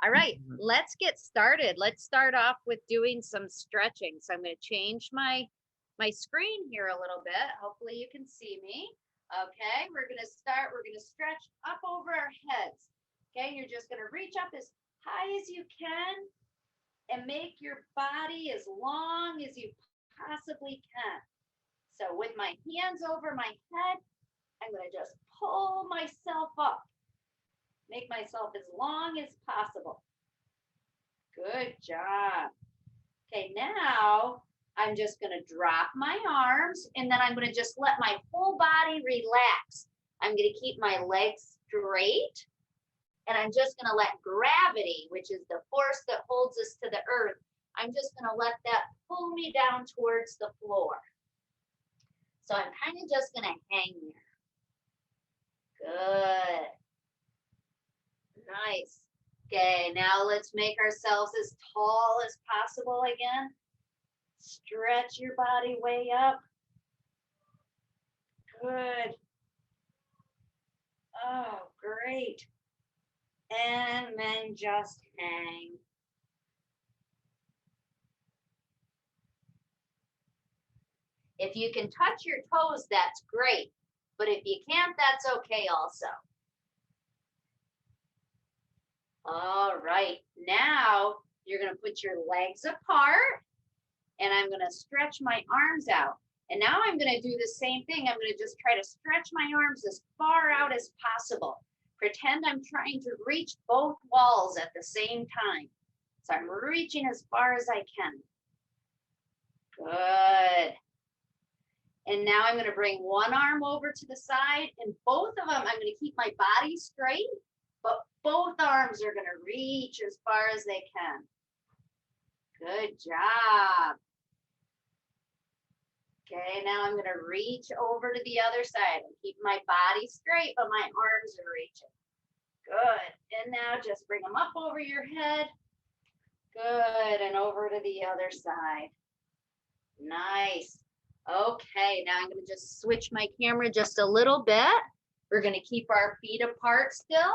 All right, let's get started. Let's start off with doing some stretching. So I'm going to change my screen here a little bit. Hopefully you can see me. Okay, we're going to stretch up over our heads. Okay, you're just going to reach up as high as you can and make your body as long as you possibly can. So with my hands over my head, I'm going to just pull myself up. Make myself as long as possible. Good job. Okay, now I'm just going to drop my arms and then I'm going to just let my whole body relax. I'm going to keep my legs straight and I'm just going to let gravity, which is the force that holds us to the earth, I'm just going to let that pull me down towards the floor. So I'm kind of just going to hang there. Good. Nice. Okay, now let's make ourselves as tall as possible again. Stretch your body way up. Good. Oh, great. And then just hang. If you can touch your toes, that's great. But if you can't, that's okay also. All right, now you're going to put your legs apart and I'm going to stretch my arms out. And now I'm going to do the same thing. I'm going to just try to stretch my arms as far out as possible. Pretend I'm trying to reach both walls at the same time. So I'm reaching as far as I can. Good. And now I'm going to bring one arm over to the side and both of them, I'm going to keep my body straight, but both arms are going to reach as far as they can. Good job. Okay, now I'm going to reach over to the other side and keep my body straight, but my arms are reaching. Good. And now just bring them up over your head. Good. And over to the other side. Nice. Okay, now I'm going to just switch my camera just a little bit. We're going to keep our feet apart still,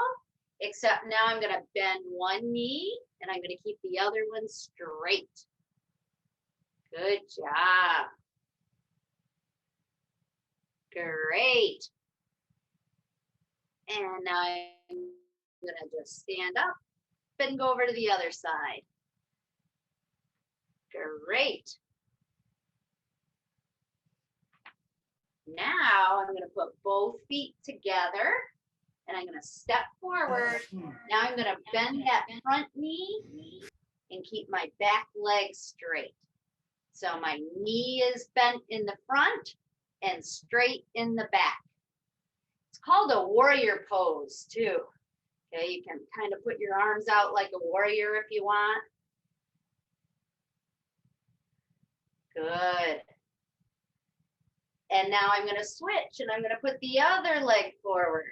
except now I'm going to bend one knee and I'm going to keep the other one straight. Good job. Great. And now I'm going to just stand up and go over to the other side. Great. Now I'm going to put both feet together and I'm going to step forward. Now I'm going to bend that front knee and keep my back leg straight. So my knee is bent in the front and straight in the back. It's called a warrior pose too. Okay, you can kind of put your arms out like a warrior if you want. Good. And now I'm going to switch and I'm going to put the other leg forward.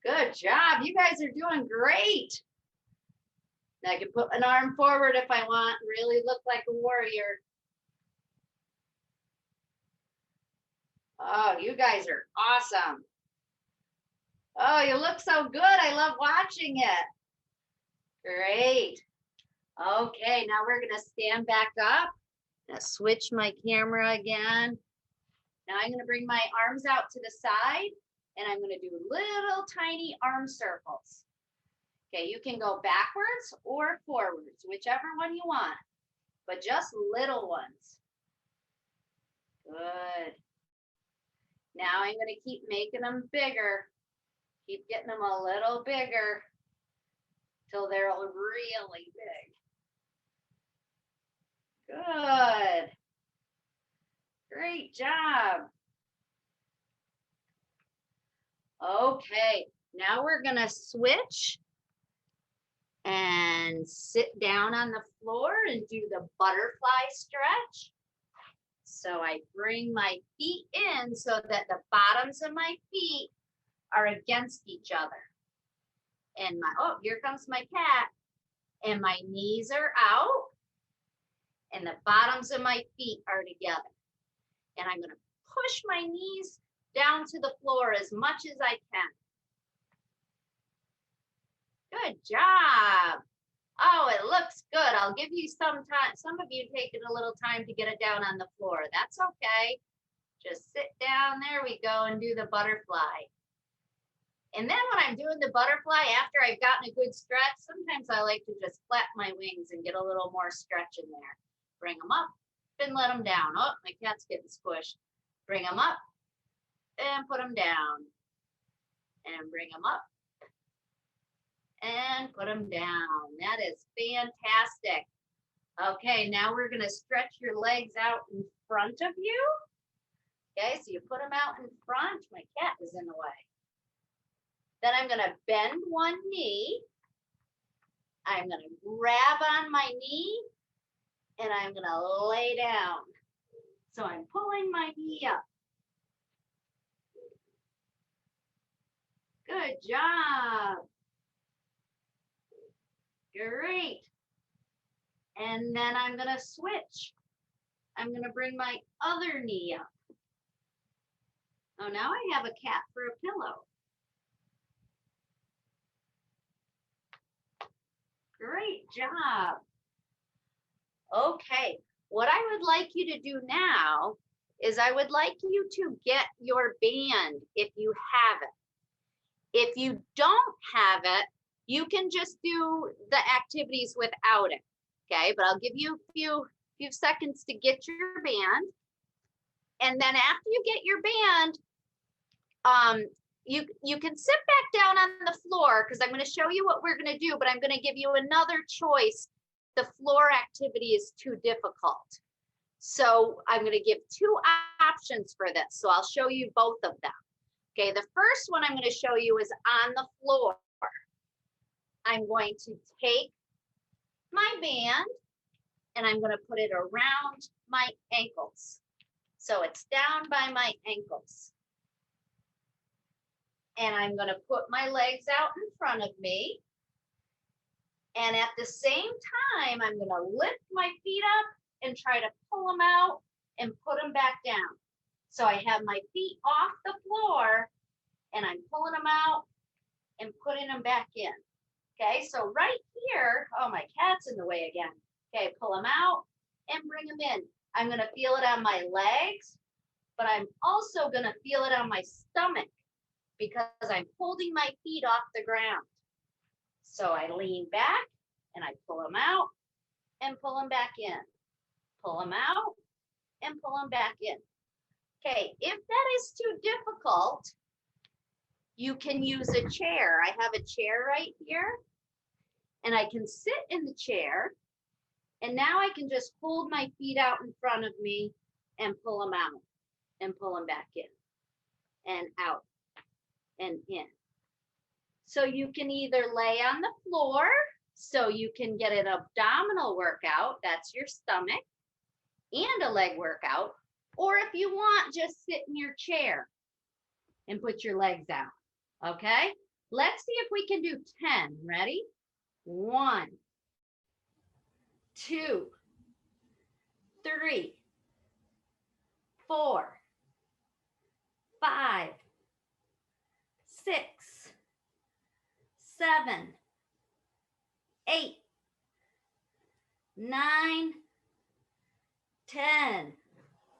Good job. You guys are doing great. Now I can put an arm forward if I want, really look like a warrior. Oh, you guys are awesome. Oh, you look so good. I love watching it. Great. Okay, now we're going to stand back up. I'm going to switch my camera again. Now I'm going to bring my arms out to the side and I'm going to do little tiny arm circles. Okay, you can go backwards or forwards, whichever one you want, but just little ones. Good. Now I'm going to keep making them bigger. Keep getting them a little bigger till they're really big. Good. Great job. Okay, now we're going to switch and sit down on the floor and do the butterfly stretch. So I bring my feet in so that the bottoms of my feet are against each other. And oh, here comes my cat. And my knees are out. And the bottoms of my feet are together. And I'm going to push my knees down to the floor as much as I can. Good job. Oh, it looks good. I'll give you some time. Some of you taking a little time to get it down on the floor. That's okay. Just sit down. There we go, and do the butterfly. And then when I'm doing the butterfly, after I've gotten a good stretch, sometimes I like to just flap my wings and get a little more stretch in there. Bring them up and let them down. Oh, my cat's getting squished. Bring them up and put them down. And bring them up and put them down. That is fantastic. Okay, now we're gonna stretch your legs out in front of you. Okay, so you put them out in front. My cat is in the way. Then I'm gonna bend one knee. I'm gonna grab on my knee and I'm gonna lay down. So I'm pulling my knee up. Good job. Great. And then I'm gonna switch. I'm gonna bring my other knee up. Oh, now I have a cat for a pillow. Great job. Okay, what I would like you to do now is I would like you to get your band if you have it. If you don't have it, you can just do the activities without it, okay? But I'll give you a few seconds to get your band. And then after you get your band, you can sit back down on the floor because I'm going to show you what we're going to do, but I'm going to give you another choice. The floor activity is too difficult. So I'm going to give two options for this. So I'll show you both of them. Okay, the first one I'm going to show you is on the floor. I'm going to take my band and I'm going to put it around my ankles. So it's down by my ankles. And I'm going to put my legs out in front of me. And at the same time, I'm going to lift my feet up and try to pull them out and put them back down. So I have my feet off the floor and I'm pulling them out and putting them back in. Okay, so right here, oh, my cat's in the way again. Okay, pull them out and bring them in. I'm going to feel it on my legs, but I'm also going to feel it on my stomach because I'm holding my feet off the ground. So I lean back and I pull them out and pull them back in. Pull them out and pull them back in. Okay, if that is too difficult, you can use a chair. I have a chair right here and I can sit in the chair and now I can just hold my feet out in front of me and pull them out and pull them back in and out and in. So you can either lay on the floor so you can get an abdominal workout, that's your stomach, and a leg workout, or if you want, just sit in your chair and put your legs out, okay? Let's see if we can do 10. Ready? 1, 2, 3, 4, 5, 6, 7, 8, 9, 10.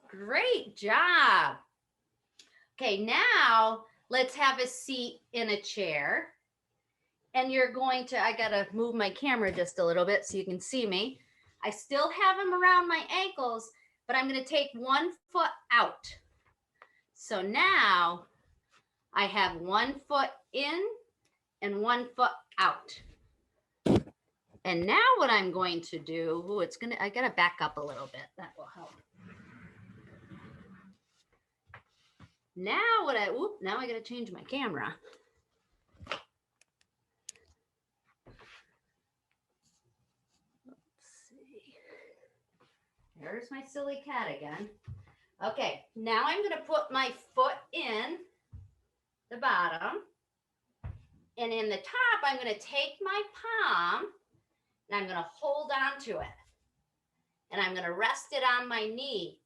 Great job. Okay, now let's have a seat in a chair. And you're going to, I gotta move my camera just a little bit so you can see me. I still have them around my ankles, but I'm gonna take one foot out. So now I have one foot in and one foot out. And now what I'm going to do, I gotta back up a little bit, that will help. Now now I gotta change my camera. There's my silly cat again. Okay, now I'm going to put my foot in the bottom. And in the top, I'm going to take my palm and I'm going to hold on to it. And I'm going to rest it on my knee.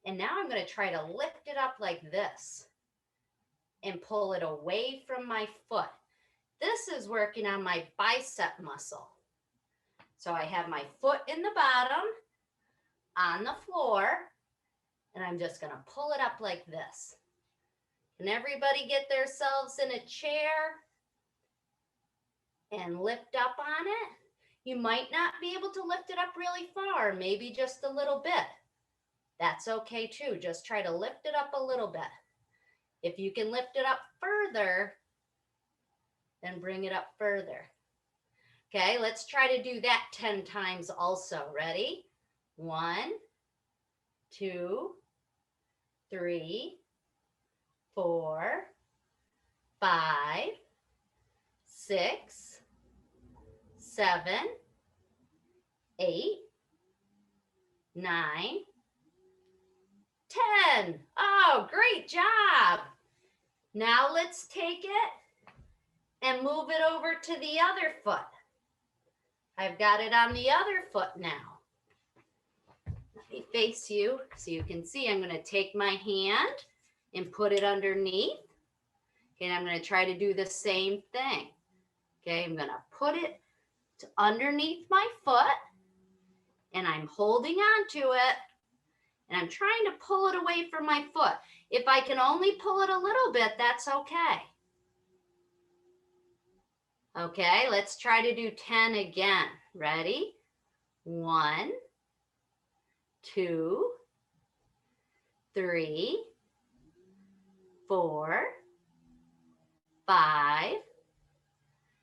And now I'm going to try to lift it up like this and pull it away from my foot. This is working on my bicep muscle. So I have my foot in the bottom on the floor, and I'm just gonna pull it up like this. Can everybody get themselves in a chair and lift up on it? You might not be able to lift it up really far, maybe just a little bit. That's okay too. Just try to lift it up a little bit. If you can lift it up further, then bring it up further. Okay, let's try to do that 10 times also. Ready? 1, 2, 3, 4, 5, 6, 7, 8, 9, 10. Oh, great job. Now let's take it and move it over to the other foot. I've got it on the other foot now. Let me face you so you can see. I'm going to take my hand and put it underneath. Okay, and I'm going to try to do the same thing. Okay, I'm going to put it underneath my foot, and I'm holding on to it, and I'm trying to pull it away from my foot. If I can only pull it a little bit, that's okay. Okay, let's try to do 10 again. Ready? 1, 2, 3, 4, 5,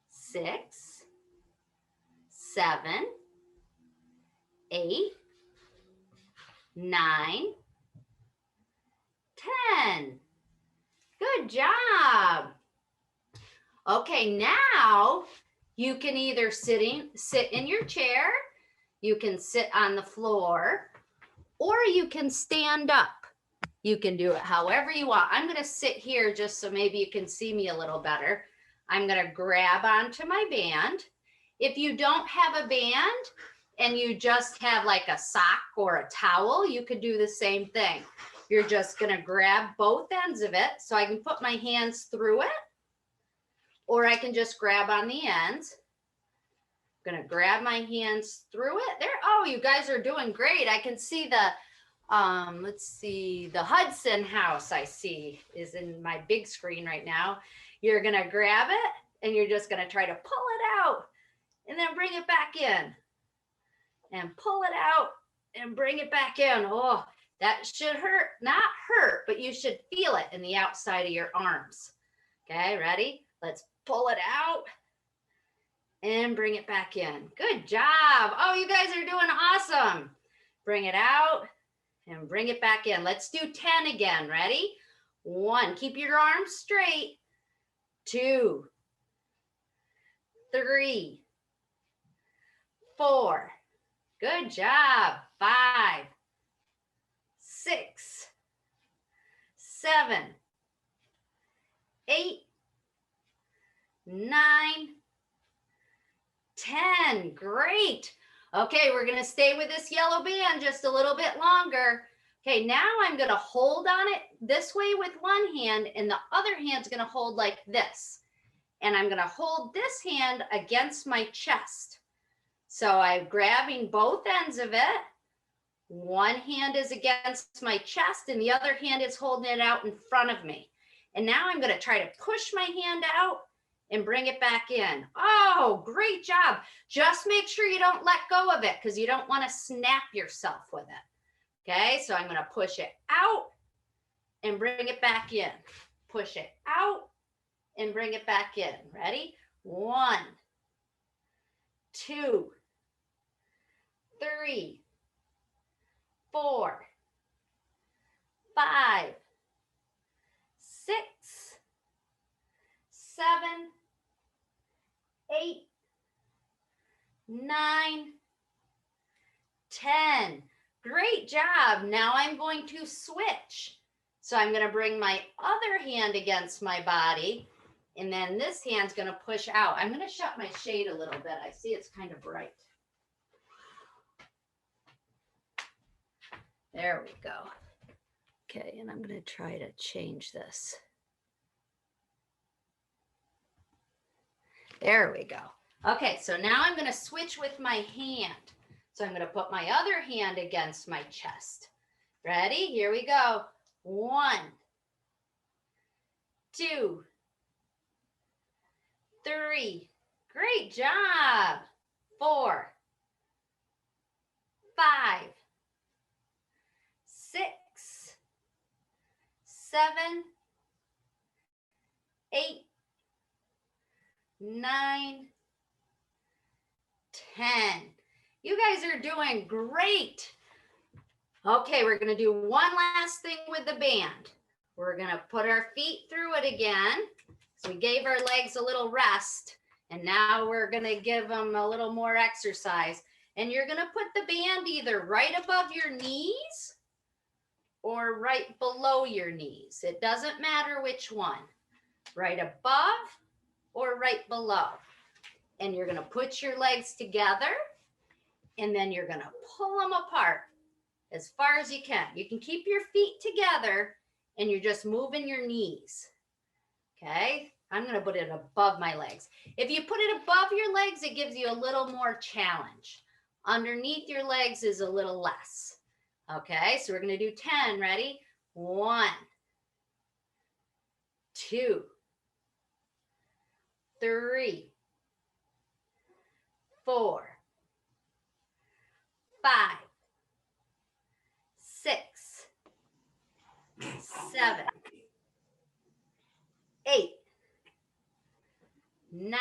6, 7, 8, 9, 10. Good job. Okay, now you can either sit in your chair, you can sit on the floor, or you can stand up. You can do it however you want. I'm going to sit here just so maybe you can see me a little better. I'm going to grab onto my band. If you don't have a band and you just have like a sock or a towel, you could do the same thing. You're just going to grab both ends of it so I can put my hands through it, or I can just grab on the ends. I'm going to grab my hands through it. There. Oh, you guys are doing great. I can see the, let's see, the Hudson house I see is in my big screen right now. You're going to grab it and you're just going to try to pull it out and then bring it back in. And pull it out and bring it back in. Oh, that should hurt, not hurt, but you should feel it in the outside of your arms. Okay, ready? Let's pull it out and bring it back in. Good job. Oh, you guys are doing awesome. Bring it out and bring it back in. Let's do 10 again. Ready? 1, keep your arms straight. 2, 3, 4. Good job. 5, 6, 7, 8, 9, 10. Great. Okay, we're going to stay with this yellow band just a little bit longer. Okay, now I'm going to hold on it this way with one hand, and the other hand's going to hold like this. And I'm going to hold this hand against my chest. So I'm grabbing both ends of it. One hand is against my chest and the other hand is holding it out in front of me. And now I'm going to try to push my hand out and bring it back in. Oh, great job. Just make sure you don't let go of it because you don't want to snap yourself with it. Okay, so I'm going to push it out and bring it back in. Push it out and bring it back in. Ready? 1, 2, 3, 4, 5, 6, 7, 8, 9, 10. Great job. Now I'm going to switch. So I'm going to bring my other hand against my body, and then this hand's going to push out. I'm going to shut my shade a little bit. I see it's kind of bright. There we go. Okay, and I'm going to try to change this. There we go. Okay, so now I'm going to switch with my hand. So I'm going to put my other hand against my chest. Ready? Here we go. 1, 2, 3. Great job. 4, 5, 6, 7, 8, 9, 10. You guys are doing great. Okay, we're going to do one last thing with the band. We're going to put our feet through it again. So we gave our legs a little rest, and now we're going to give them a little more exercise. And you're going to put the band either right above your knees or right below your knees. It doesn't matter which one. Right above or right below. And you're going to put your legs together, and then you're going to pull them apart as far as you can. You can keep your feet together, and you're just moving your knees. Okay, I'm going to put it above my legs. If you put it above your legs, it gives you a little more challenge. Underneath your legs is a little less. Okay, so we're going to do 10. Ready? 1, 2, 3, 4, 5, 6, 7, 8, 9,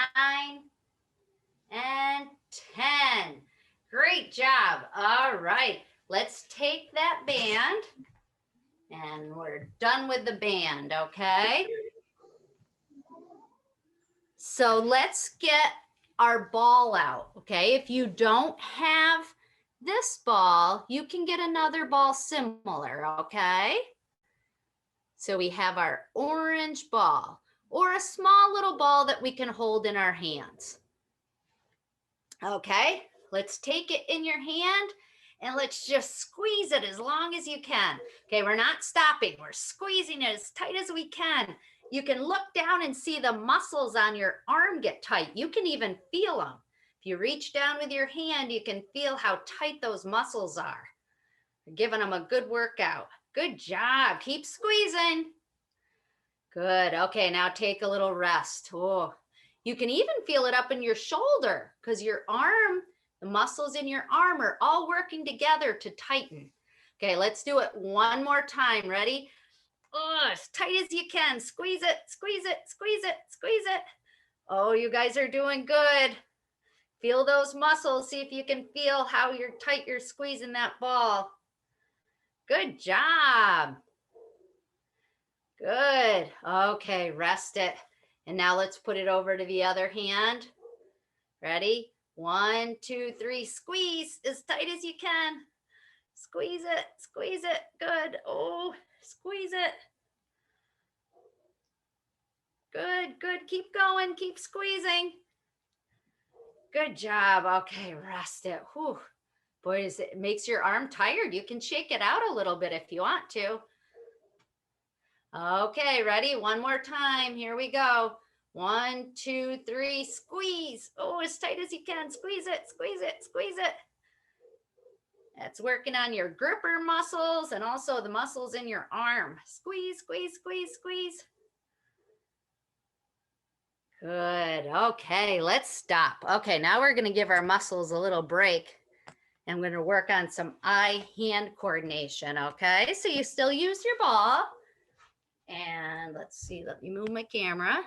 and 10. Great job. All right, let's take that band, and we're done with the band, okay? So let's get our ball out, okay? If you don't have this ball, you can get another ball similar, okay? So we have our orange ball, or a small little ball that we can hold in our hands. Okay, let's take it in your hand and let's just squeeze it as long as you can. Okay, we're not stopping. We're squeezing it as tight as we can. You can look down and see the muscles on your arm get tight. You can even feel them. If you reach down with your hand, you can feel how tight those muscles are. You're giving them a good workout. Good job. Keep squeezing. Good. Okay, now take a little rest. Oh, you can even feel it up in your shoulder because your arm, the muscles in your arm are all working together to tighten. Okay, let's do it one more time. Ready? Oh, as tight as you can. Squeeze it, squeeze it, squeeze it, squeeze it. Oh, you guys are doing good. Feel those muscles. See if you can feel how tight you're squeezing that ball. Good job. Good. Okay, rest it. And now let's put it over to the other hand. Ready? 1, 2, 3. Squeeze as tight as you can. Squeeze it. Squeeze it. Good. Oh, squeeze it. Good, good. Keep going. Keep squeezing. Good job. Okay, rest it. Whew. Boy, it makes your arm tired. You can shake it out a little bit if you want to. Okay, ready? One more time. Here we go. 1, 2, 3. Squeeze. Oh, as tight as you can. Squeeze it, squeeze it, squeeze it. That's working on your gripper muscles and also the muscles in your arm. Squeeze, squeeze, squeeze, squeeze. Good. Okay, let's stop. Okay, now we're going to give our muscles a little break. And I'm going to work on some eye-hand coordination, okay? So you still use your ball. And let's see, let me move my camera.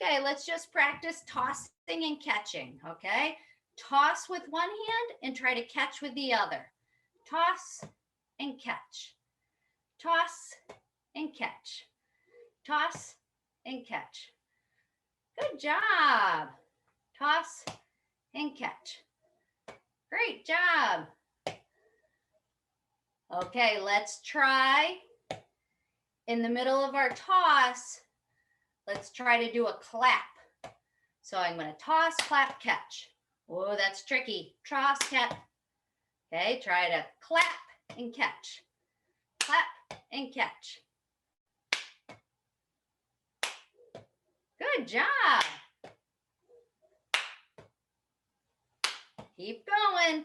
Okay, let's just practice tossing and catching, okay? Toss with one hand and try to catch with the other. Toss and catch. Toss and catch. Toss and catch. Good job. Toss and catch. Great job. Okay, let's try in the middle of our toss. Let's try to do a clap. So I'm going to toss, clap, catch. Oh, that's tricky. Toss, catch. Okay, try to clap and catch. Clap and catch. Good job. Keep going.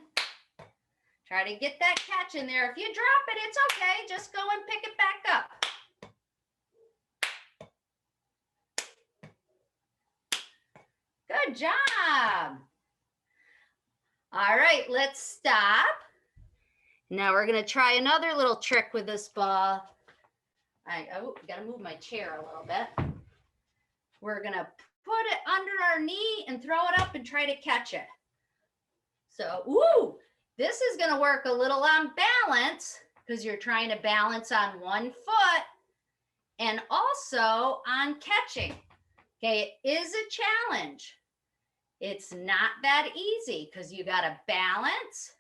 Try to get that catch in there. If you drop it, it's okay. Just go and pick it back up. Good job. All right, let's stop. Now we're gonna try another little trick with this ball. I gotta move my chair a little bit. We're gonna put it under our knee and throw it up and try to catch it. So, ooh, this is gonna work a little on balance because you're trying to balance on one foot and also on catching. Okay, it is a challenge. It's not that easy because you got to balance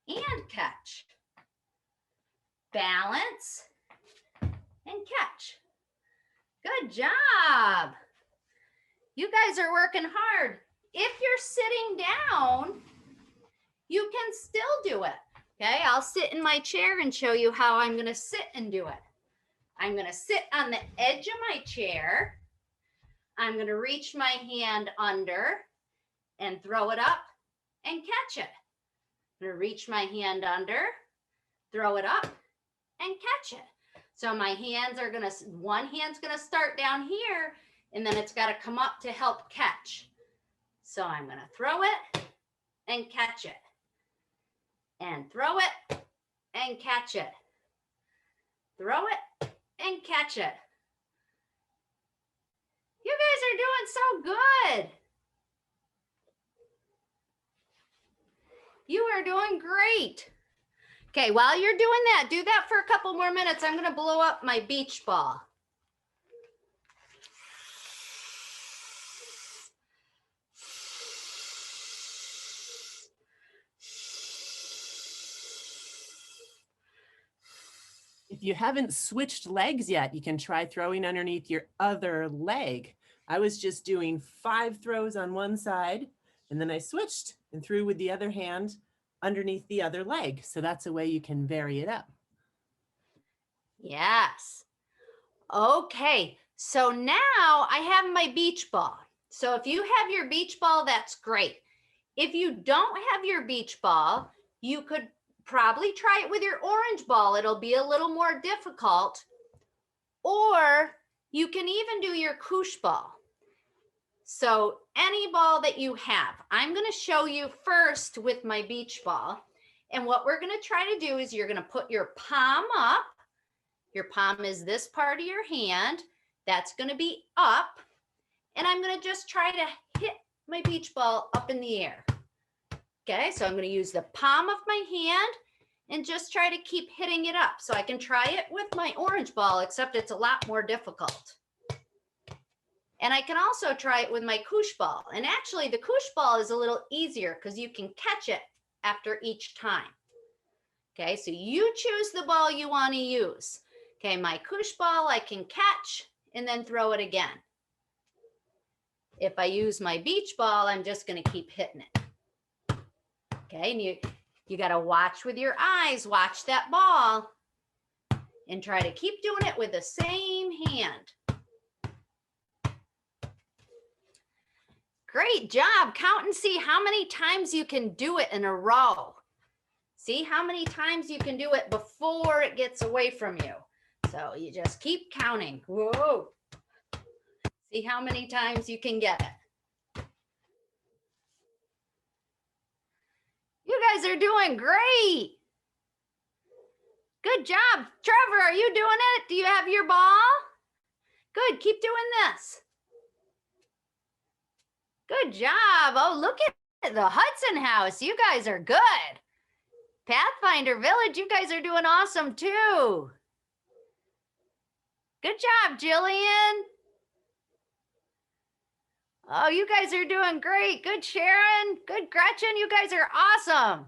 and catch. Balance and catch. Good job. You guys are working hard. If you're sitting down, you can still do it. Okay, I'll sit in my chair and show you how I'm going to sit and do it. I'm going to sit on the edge of my chair. I'm going to reach my hand under and throw it up and catch it. I'm going to reach my hand under, throw it up and catch it. So my hands are going to, one hand's going to start down here and then it's got to come up to help catch. So I'm going to throw it and catch it. And throw it and catch it. Throw it and catch it. You guys are doing so good. You are doing great. Okay, while you're doing that, do that for a couple more minutes. I'm going to blow up my beach ball. If you haven't switched legs yet, you can try throwing underneath your other leg. I was just doing 5 throws on one side, and then I switched and threw with the other hand underneath the other leg. So that's a way you can vary it up. Yes. Okay, so now I have my beach ball. So if you have your beach ball, that's great. If you don't have your beach ball, you could probably try it with your orange ball. It'll be a little more difficult. Or you can even do your koosh ball. So any ball that you have, I'm going to show you first with my beach ball. And what we're going to try to do is you're going to put your palm up. Your palm is this part of your hand. That's going to be up. And I'm going to just try to hit my beach ball up in the air. Okay, so I'm going to use the palm of my hand and just try to keep hitting it up. So I can try it with my orange ball, except it's a lot more difficult. And I can also try it with my koosh ball. And actually the koosh ball is a little easier because you can catch it after each time. Okay, so you choose the ball you want to use. Okay, my koosh ball I can catch and then throw it again. If I use my beach ball, I'm just going to keep hitting it. Okay, and you got to watch with your eyes, watch that ball, and try to keep doing it with the same hand. Great job. Count and see how many times you can do it in a row. See how many times you can do it before it gets away from you. So you just keep counting. Whoa. See how many times you can get it. You guys are doing great. Good job. Trevor, are you doing it? Do you have your ball? Good. Keep doing this. Good job. Oh, look at the Hudson House. You guys are good. Pathfinder Village, you guys are doing awesome too. Good job, Jillian. Oh, you guys are doing great. Good, Sharon. Good, Gretchen. You guys are awesome.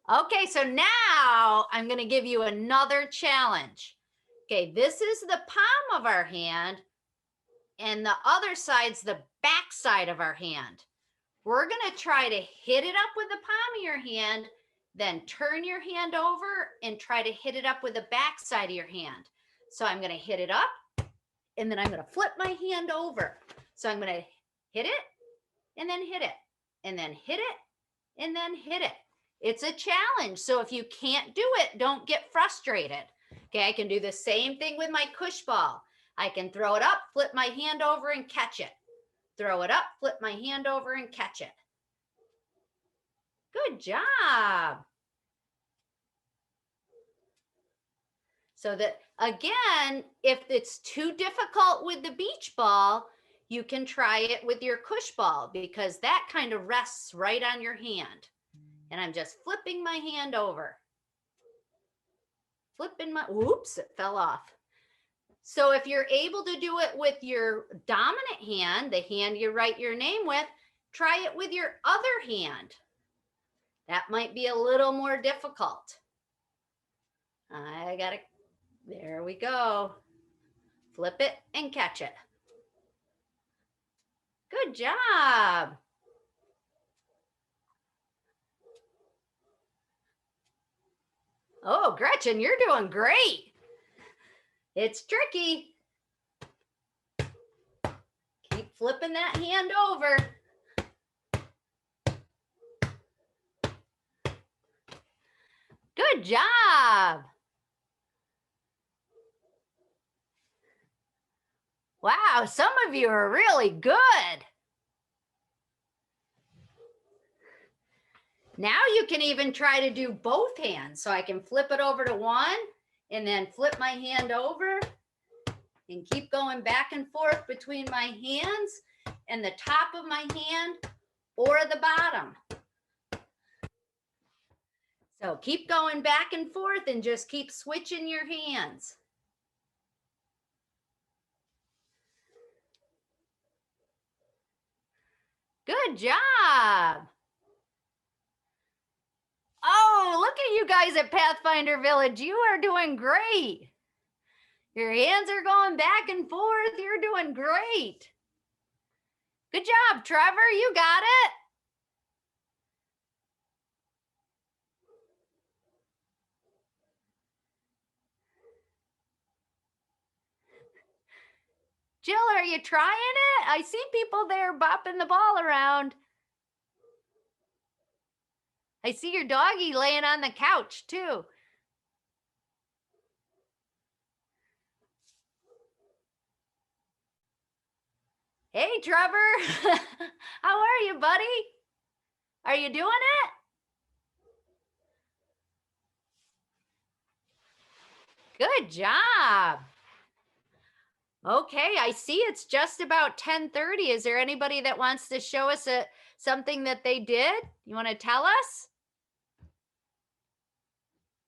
Okay, so now I'm going to give you another challenge. Okay, this is the palm of our hand, and the other side's the back side of our hand. We're going to try to hit it up with the palm of your hand, then turn your hand over and try to hit it up with the back side of your hand. So I'm going to hit it up, and then I'm going to flip my hand over. So I'm going to hit it, and then hit it, and then hit it, and then hit it. It's a challenge. So if you can't do it, don't get frustrated. Okay, I can do the same thing with my koosh ball. I can throw it up, flip my hand over and catch it. Throw it up, flip my hand over and catch it. Good job. So that, again, if it's too difficult with the beach ball, you can try it with your koosh ball because that kind of rests right on your hand. And I'm just flipping my hand over. Flipping my, whoops, it fell off. So if you're able to do it with your dominant hand, the hand you write your name with, try it with your other hand. That might be a little more difficult. I got to, there we go. Flip it and catch it. Good job. Oh, Gretchen, you're doing great. It's tricky. Keep flipping that hand over. Good job. Wow, some of you are really good. Now you can even try to do both hands. So I can flip it over to one and then flip my hand over and keep going back and forth between my hands and the top of my hand or the bottom. So keep going back and forth and just keep switching your hands. Good job. Oh, look at you guys at Pathfinder Village. You are doing great. Your hands are going back and forth. You're doing great. Good job, Trevor. You got it. Jill, are you trying it? I see people there bopping the ball around. I see your doggy laying on the couch too. Hey, Trevor. How are you, buddy? Are you doing it? Good job. Okay, I see it's just about 10:30. Is there anybody that wants to show us something that they did? You want to tell us?